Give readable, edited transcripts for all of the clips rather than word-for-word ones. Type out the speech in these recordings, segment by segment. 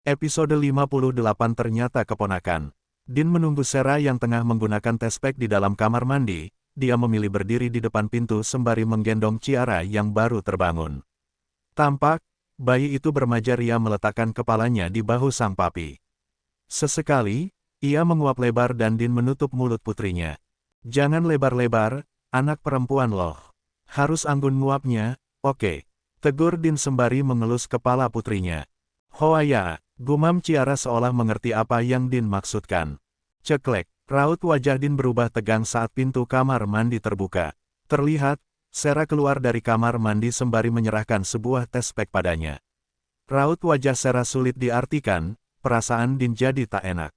Episode 58 ternyata keponakan. Din menunggu Sera yang tengah menggunakan tespek di dalam kamar mandi. Dia memilih berdiri di depan pintu sembari menggendong Ciara yang baru terbangun. Tampak, bayi itu bermanja ria meletakkan kepalanya di bahu sang papi. Sesekali, ia menguap lebar dan Din menutup mulut putrinya. "Jangan lebar-lebar, anak perempuan loh. Harus anggun nguapnya, oke?" tegur Din sembari mengelus kepala putrinya. "Hoaya," gumam Ciara seolah mengerti apa yang Din maksudkan. Ceklek, raut wajah Din berubah tegang saat pintu kamar mandi terbuka. Terlihat, Sera keluar dari kamar mandi sembari menyerahkan sebuah tespek padanya. Raut wajah Sera sulit diartikan, perasaan Din jadi tak enak.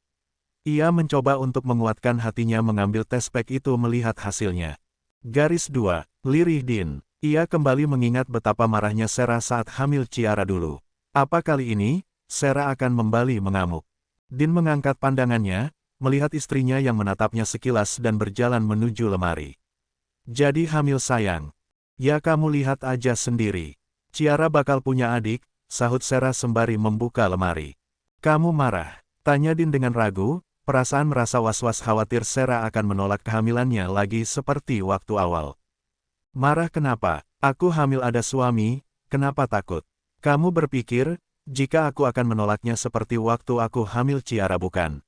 Ia mencoba untuk menguatkan hatinya mengambil tespek itu melihat hasilnya. Garis 2, lirih Din. Ia kembali mengingat betapa marahnya Sera saat hamil Ciara dulu. Apa kali ini, Sera akan kembali mengamuk? Din mengangkat pandangannya, melihat istrinya yang menatapnya sekilas dan berjalan menuju lemari. "Jadi hamil sayang? Ya kamu lihat aja sendiri. Ciara bakal punya adik," sahut Sera sembari membuka lemari. "Kamu marah?" tanya Din dengan ragu, perasaan merasa was-was khawatir Sera akan menolak kehamilannya lagi seperti waktu awal. "Marah kenapa? Aku hamil ada suami, kenapa takut? Kamu berpikir, jika aku akan menolaknya seperti waktu aku hamil Ciara bukan?"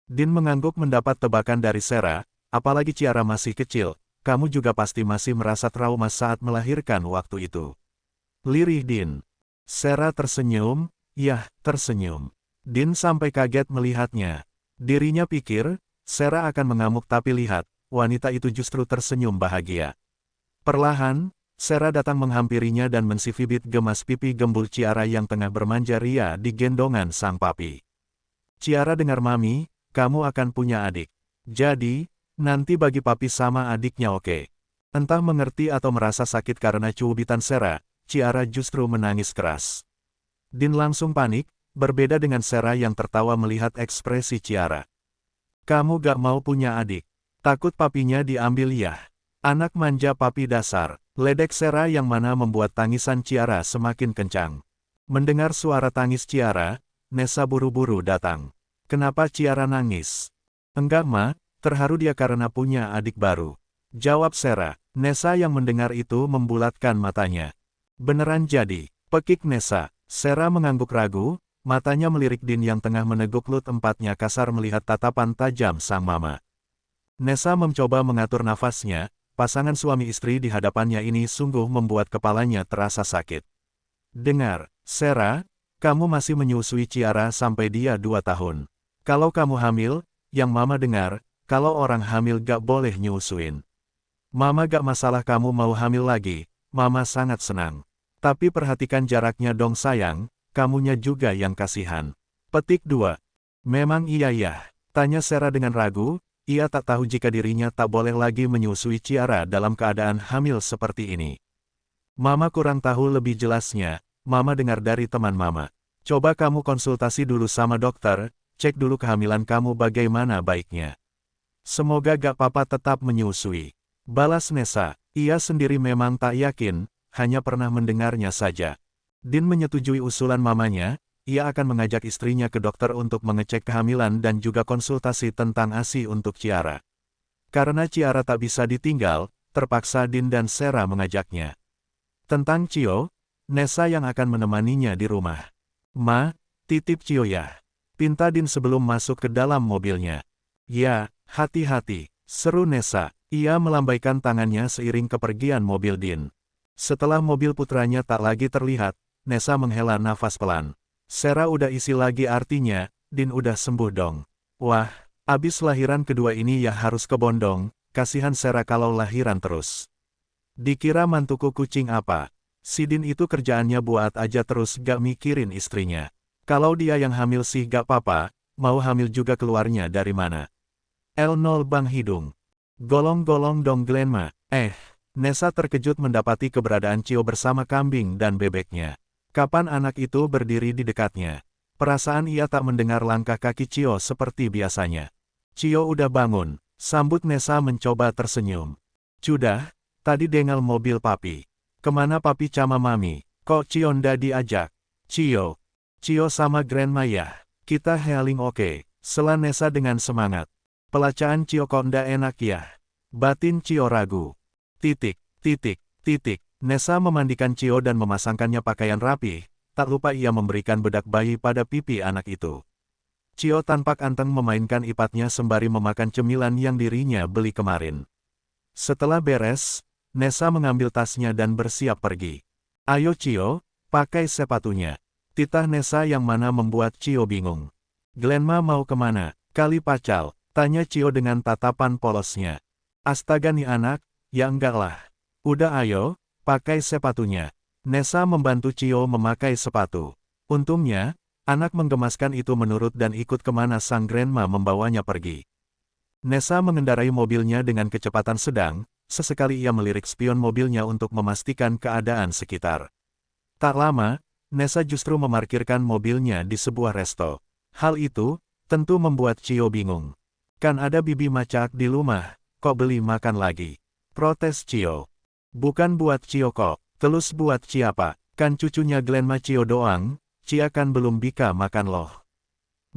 Din mengangguk mendapat tebakan dari Sera, apalagi Ciara masih kecil, kamu juga pasti masih merasa trauma saat melahirkan waktu itu. Lirih Din. Sera tersenyum, yah, tersenyum. Din sampai kaget melihatnya. Dirinya pikir, Sera akan mengamuk tapi lihat, wanita itu justru tersenyum bahagia. Perlahan, Sera datang menghampirinya dan mensifibit gemas pipi gembul Ciara yang tengah bermanja ria di gendongan sang papi. "Ciara dengar mami, kamu akan punya adik. Jadi, nanti bagi papi sama adiknya oke?" Entah mengerti atau merasa sakit karena cubitan Sera, Ciara justru menangis keras. Din langsung panik, berbeda dengan Sera yang tertawa melihat ekspresi Ciara. "Kamu gak mau punya adik? Takut papinya diambil ya? Anak manja papi dasar," ledek Sera yang mana membuat tangisan Ciara semakin kencang. Mendengar suara tangis Ciara, Nessa buru-buru datang. "Kenapa Ciara nangis?" "Enggak ma, terharu dia karena punya adik baru," jawab Sera. Nessa yang mendengar itu membulatkan matanya. "Beneran jadi?" pekik Nessa. Sera mengangguk ragu, matanya melirik Din yang tengah meneguk lut empatnya kasar melihat tatapan tajam sang mama. Nessa mencoba mengatur nafasnya, pasangan suami istri di hadapannya ini sungguh membuat kepalanya terasa sakit. "Dengar, Sera, kamu masih menyusui Ciara sampai dia 2 tahun. Kalau kamu hamil, yang mama dengar, kalau orang hamil gak boleh nyusuin. Mama gak masalah kamu mau hamil lagi, mama sangat senang. Tapi perhatikan jaraknya dong sayang, kamunya juga yang kasihan." Petik 2. "Memang iya ya?" tanya Sera dengan ragu, ia tak tahu jika dirinya tak boleh lagi menyusui Ciara dalam keadaan hamil seperti ini. "Mama kurang tahu lebih jelasnya, mama dengar dari teman mama. Coba kamu konsultasi dulu sama dokter, cek dulu kehamilan kamu bagaimana baiknya. Semoga gak papa tetap menyusui," balas Nessa. Ia sendiri memang tak yakin, hanya pernah mendengarnya saja. Din menyetujui usulan mamanya, ia akan mengajak istrinya ke dokter untuk mengecek kehamilan dan juga konsultasi tentang ASI untuk Ciara. Karena Ciara tak bisa ditinggal, terpaksa Din dan Sera mengajaknya. Tentang Cio, Nessa yang akan menemaninya di rumah. "Ma, titip Cio ya," pinta Din sebelum masuk ke dalam mobilnya. "Ya, hati-hati," seru Nessa. Ia melambaikan tangannya seiring kepergian mobil Din. Setelah mobil putranya tak lagi terlihat, Nessa menghela nafas pelan. Sera udah isi lagi artinya, Din udah sembuh dong. Wah, abis lahiran kedua ini ya harus kebondong, kasihan Sera kalau lahiran terus. Dikira mantuku kucing apa? Si Din itu kerjaannya buat aja terus gak mikirin istrinya. Kalau dia yang hamil sih gak papa, mau hamil juga keluarnya dari mana? L0 Bang Hidung. Golong-golong dong Glenma. Nessa terkejut mendapati keberadaan Cio bersama kambing dan bebeknya. Kapan anak itu berdiri di dekatnya? Perasaan ia tak mendengar langkah kaki Cio seperti biasanya. "Cio udah bangun," sambut Nessa mencoba tersenyum. "Sudah, tadi dengal mobil papi. Kemana papi sama mami? Kok Cio ndak diajak?" "Cio, Cio sama Grandma ya. Kita healing oke. Sela Nessa dengan semangat. Pelacaan Cio kok ndak enak ya. Batin Cio ragu. Titik, titik, titik. Nessa memandikan Cio dan memasangkannya pakaian rapi. Tak lupa ia memberikan bedak bayi pada pipi anak itu. Cio tampak anteng memainkan ipatnya sembari memakan cemilan yang dirinya beli kemarin. Setelah beres, Nessa mengambil tasnya dan bersiap pergi. Ayo Cio, pakai sepatunya. Titah Nessa yang mana membuat Cio bingung. Glenma mau kemana? Kali pacal, tanya Cio dengan tatapan polosnya. Astaga nih anak, ya enggak lah. Udah ayo, pakai sepatunya. Nessa membantu Cio memakai sepatu. Untungnya, anak menggemaskan itu menurut dan ikut kemana sang grandma membawanya pergi. Nessa mengendarai mobilnya dengan kecepatan sedang, sesekali ia melirik spion mobilnya untuk memastikan keadaan sekitar. Tak lama, Nessa justru memarkirkan mobilnya di sebuah resto. Hal itu, tentu membuat Cio bingung. Kan ada bibi macak di rumah, kok beli makan lagi? Protes Cio. Bukan buat Cio kok, terus buat siapa? Kan cucunya Glenma Cio doang, Cia kan belum bisa makan loh.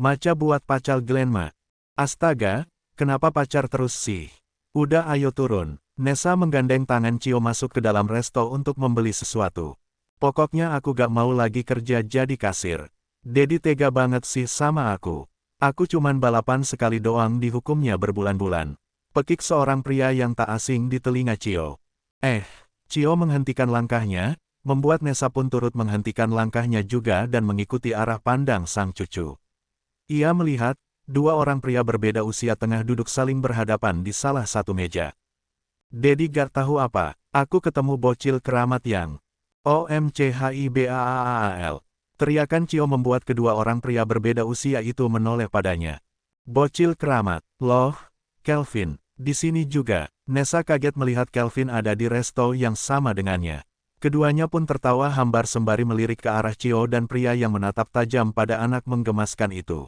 Maca buat pacar Glenma. Astaga, kenapa pacar terus sih? Udah ayo turun. Nessa menggandeng tangan Cio masuk ke dalam resto untuk membeli sesuatu. Pokoknya aku gak mau lagi kerja jadi kasir. Dedi tega banget sih sama aku. Aku cuman balapan sekali doang dihukumnya berbulan-bulan. Pekik seorang pria yang tak asing di telinga Cio. Cio menghentikan langkahnya, membuat Nessa pun turut menghentikan langkahnya juga dan mengikuti arah pandang sang cucu. Ia melihat, dua orang pria berbeda usia tengah duduk saling berhadapan di salah satu meja. Dedi gak tahu apa, aku ketemu bocil keramat yang OMCHIBAAAL. Teriakan Cio membuat kedua orang pria berbeda usia itu menoleh padanya. Bocil keramat, loh, Kelvin, di sini juga. Nessa kaget melihat Kelvin ada di resto yang sama dengannya. Keduanya pun tertawa hambar sembari melirik ke arah Cio dan pria yang menatap tajam pada anak menggemaskan itu.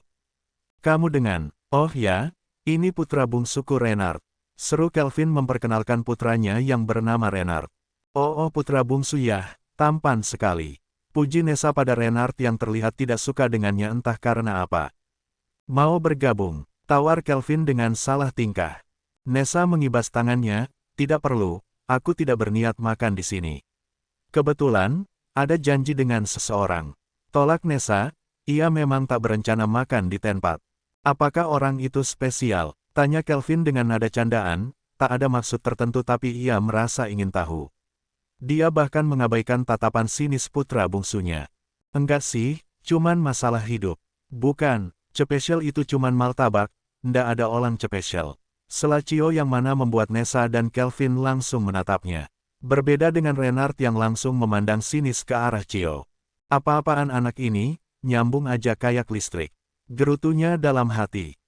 Kamu dengan, oh ya, ini putra bungsuku Renard. Seru Kelvin memperkenalkan putranya yang bernama Renard. Oh putra bungsu ya. Tampan sekali. Puji Nessa pada Renard yang terlihat tidak suka dengannya entah karena apa. Mau bergabung, tawar Kelvin dengan salah tingkah. Nessa mengibas tangannya, tidak perlu, aku tidak berniat makan di sini. Kebetulan, ada janji dengan seseorang. Tolak Nessa, ia memang tak berencana makan di tempat. Apakah orang itu spesial? Tanya Kelvin dengan nada candaan, tak ada maksud tertentu tapi ia merasa ingin tahu. Dia bahkan mengabaikan tatapan sinis putra bungsunya. Enggak sih, cuman masalah hidup. Bukan, spesial itu cuman martabak, ndak ada orang spesial. Sela Cio yang mana membuat Nessa dan Kelvin langsung menatapnya. Berbeda dengan Renard yang langsung memandang sinis ke arah Cio. Apa-apaan anak ini, nyambung aja kayak listrik. Gerutunya dalam hati.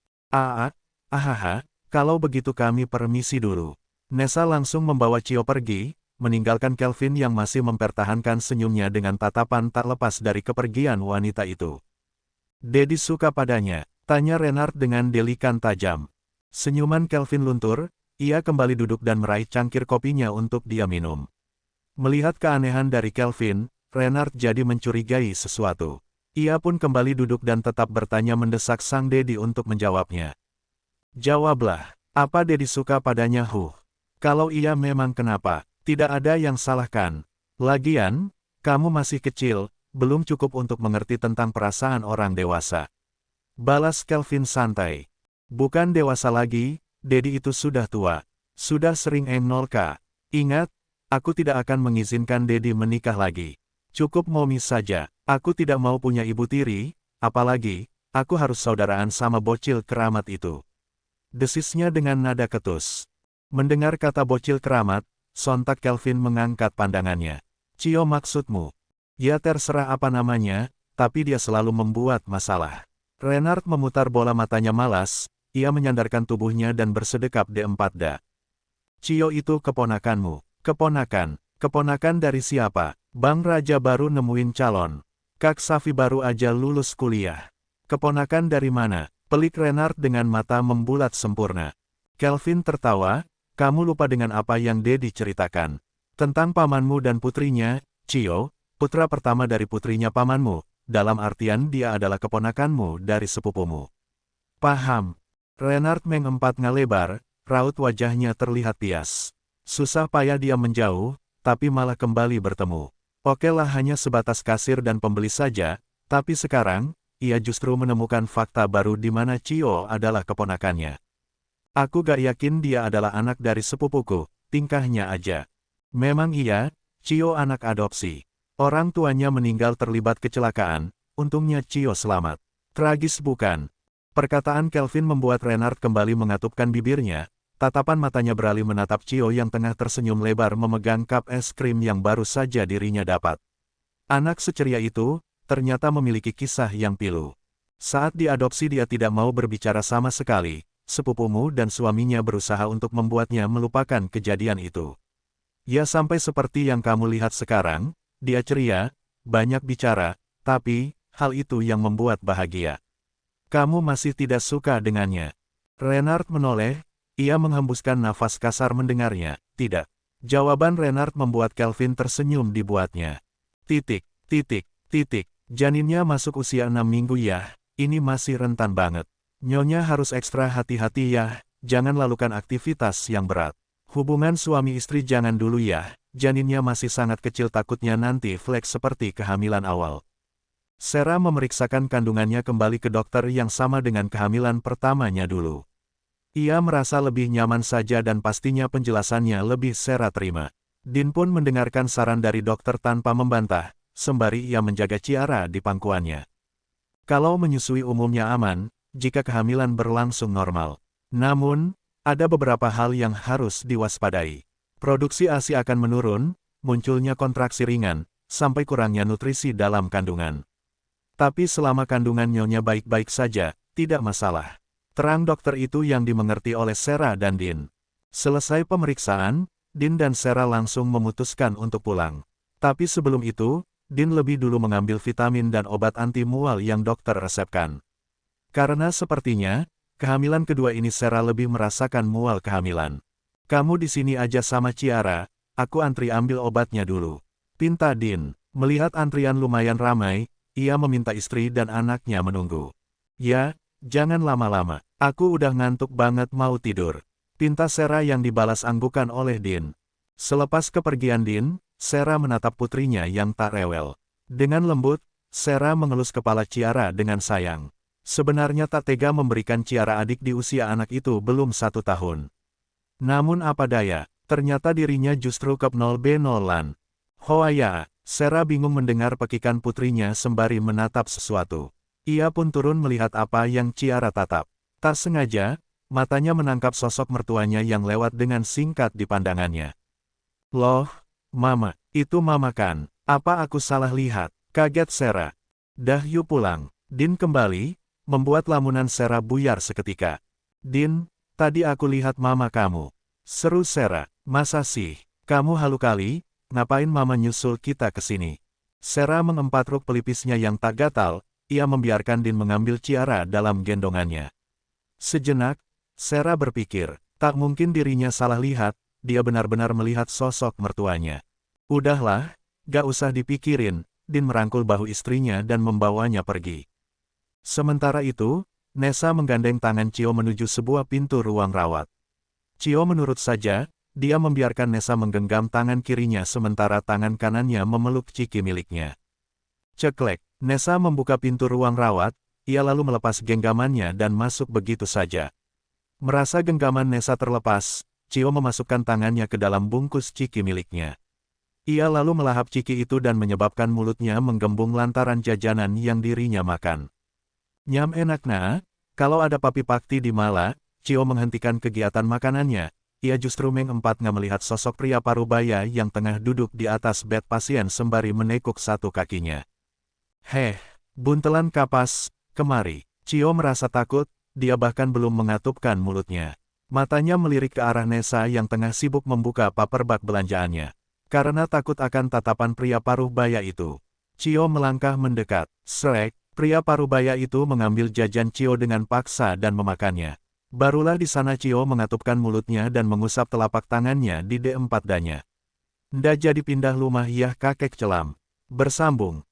Kalau begitu kami permisi dulu. Nessa langsung membawa Cio pergi, meninggalkan Kelvin yang masih mempertahankan senyumnya dengan tatapan tak lepas dari kepergian wanita itu. Dedi suka padanya, tanya Renard dengan delikan tajam. Senyuman Kelvin luntur, ia kembali duduk dan meraih cangkir kopinya untuk dia minum. Melihat keanehan dari Kelvin, Renard jadi mencurigai sesuatu. Ia pun kembali duduk dan tetap bertanya mendesak sang Dedi untuk menjawabnya. Jawablah, apa Dedi suka padanya Kalau iya memang kenapa? Tidak ada yang salah kan? Lagian, kamu masih kecil, belum cukup untuk mengerti tentang perasaan orang dewasa. Balas Kelvin santai. Bukan dewasa lagi, Dedi itu sudah tua. Sudah sering nolka. Ingat, aku tidak akan mengizinkan Dedi menikah lagi. Cukup Momi saja, aku tidak mau punya ibu tiri, apalagi, aku harus saudaraan sama bocil keramat itu. Desisnya dengan nada ketus. Mendengar kata bocil keramat, sontak Kelvin mengangkat pandangannya. Cio maksudmu? Ya terserah apa namanya, tapi dia selalu membuat masalah. Renard memutar bola matanya malas, ia menyandarkan tubuhnya dan bersedekap D4 Cio itu keponakanmu. Keponakan dari siapa? Bang Raja baru nemuin calon. Kak Safi baru aja lulus kuliah. Keponakan dari mana? Pelik Renard dengan mata membulat sempurna. Kelvin tertawa. Kamu lupa dengan apa yang Dedi ceritakan. Tentang pamanmu dan putrinya, Cio, putra pertama dari putrinya pamanmu, dalam artian dia adalah keponakanmu dari sepupumu. Paham. Renard mengumpat ngelebar, raut wajahnya terlihat pias. Susah payah dia menjauh, tapi malah kembali bertemu. Okelah hanya sebatas kasir dan pembeli saja, tapi sekarang, ia justru menemukan fakta baru di mana Cio adalah keponakannya. Aku gak yakin dia adalah anak dari sepupuku, tingkahnya aja. Memang iya, Cio anak adopsi. Orang tuanya meninggal terlibat kecelakaan, untungnya Cio selamat. Tragis bukan? Perkataan Kelvin membuat Renard kembali mengatupkan bibirnya, tatapan matanya beralih menatap Cio yang tengah tersenyum lebar memegang cup es krim yang baru saja dirinya dapat. Anak seceria itu, ternyata memiliki kisah yang pilu. Saat diadopsi dia tidak mau berbicara sama sekali, sepupumu dan suaminya berusaha untuk membuatnya melupakan kejadian itu. Ya sampai seperti yang kamu lihat sekarang, dia ceria, banyak bicara, tapi, hal itu yang membuat bahagia. Kamu masih tidak suka dengannya. Renard menoleh, ia menghembuskan nafas kasar mendengarnya, tidak. Jawaban Renard membuat Kelvin tersenyum dibuatnya. Titik, titik, titik, janinnya masuk usia 6 minggu ya, ini masih rentan banget. Nyonya harus ekstra hati-hati ya, jangan lakukan aktivitas yang berat. Hubungan suami istri jangan dulu ya, janinnya masih sangat kecil takutnya nanti flek seperti kehamilan awal. Sarah memeriksakan kandungannya kembali ke dokter yang sama dengan kehamilan pertamanya dulu. Ia merasa lebih nyaman saja dan pastinya penjelasannya lebih Sarah terima. Dean pun mendengarkan saran dari dokter tanpa membantah, sembari ia menjaga Ciara di pangkuannya. Kalau menyusui umumnya aman, jika kehamilan berlangsung normal. Namun, ada beberapa hal yang harus diwaspadai. Produksi ASI akan menurun, munculnya kontraksi ringan, sampai kurangnya nutrisi dalam kandungan. Tapi selama kandungan nyonya baik-baik saja, tidak masalah. Terang dokter itu yang dimengerti oleh Sarah dan Dean. Selesai pemeriksaan, Dean dan Sarah langsung memutuskan untuk pulang. Tapi sebelum itu, Dean lebih dulu mengambil vitamin dan obat anti mual yang dokter resepkan. Karena sepertinya, kehamilan kedua ini Sarah lebih merasakan mual kehamilan. Kamu di sini aja sama Ciara, aku antri ambil obatnya dulu. Pinta Dean. Melihat antrian lumayan ramai, ia meminta istri dan anaknya menunggu. Ya, jangan lama-lama, aku udah ngantuk banget mau tidur. Pinta Sarah yang dibalas anggukan oleh Dean. Selepas kepergian Dean, Sarah menatap putrinya yang tak rewel. Dengan lembut, Sarah mengelus kepala Ciara dengan sayang. Sebenarnya tak tega memberikan Ciara adik di usia anak itu belum 1 tahun. Namun apa daya, ternyata dirinya justru kep 0B0-an. Hoaya, Sarah bingung mendengar pekikan putrinya sembari menatap sesuatu. Ia pun turun melihat apa yang Ciara tatap. Tak sengaja, matanya menangkap sosok mertuanya yang lewat dengan singkat di pandangannya. Loh, Mama, itu Mama kan? Apa aku salah lihat? Kaget Sarah. Dah yuk pulang. Dean kembali, membuat lamunan Sarah buyar seketika. Dean, tadi aku lihat Mama kamu. Seru Sarah, masa sih? Kamu halu kali, ngapain Mama nyusul kita ke sini? Sarah mengempat rok pelipisnya yang tak gatal, ia membiarkan Dean mengambil Ciara dalam gendongannya. Sejenak, Sarah berpikir, tak mungkin dirinya salah lihat, dia benar-benar melihat sosok mertuanya. Udahlah, gak usah dipikirin, Dean merangkul bahu istrinya dan membawanya pergi. Sementara itu, Nessa menggandeng tangan Cio menuju sebuah pintu ruang rawat. Cio menurut saja, dia membiarkan Nessa menggenggam tangan kirinya sementara tangan kanannya memeluk ciki miliknya. Ceklek, Nessa membuka pintu ruang rawat, ia lalu melepas genggamannya dan masuk begitu saja. Merasa genggaman Nessa terlepas, Cio memasukkan tangannya ke dalam bungkus ciki miliknya. Ia lalu melahap ciki itu dan menyebabkan mulutnya menggembung lantaran jajanan yang dirinya makan. Nyam enak nah, kalau ada papi pakti di Mala, Cio menghentikan kegiatan makanannya, ia justru mengempat melihat sosok pria parubaya yang tengah duduk di atas bed pasien sembari menekuk satu kakinya. Heh, buntelan kapas, kemari. Cio merasa takut, dia bahkan belum mengatupkan mulutnya. Matanya melirik ke arah Nessa yang tengah sibuk membuka paperbak belanjaannya. Karena takut akan tatapan pria parubaya itu, Cio melangkah mendekat. Srek. Pria parubaya itu mengambil jajan Cio dengan paksa dan memakannya. Barulah di sana Cio mengatupkan mulutnya dan mengusap telapak tangannya di D4 danya. Nda jadi pindah rumah yah kakek celam. Bersambung.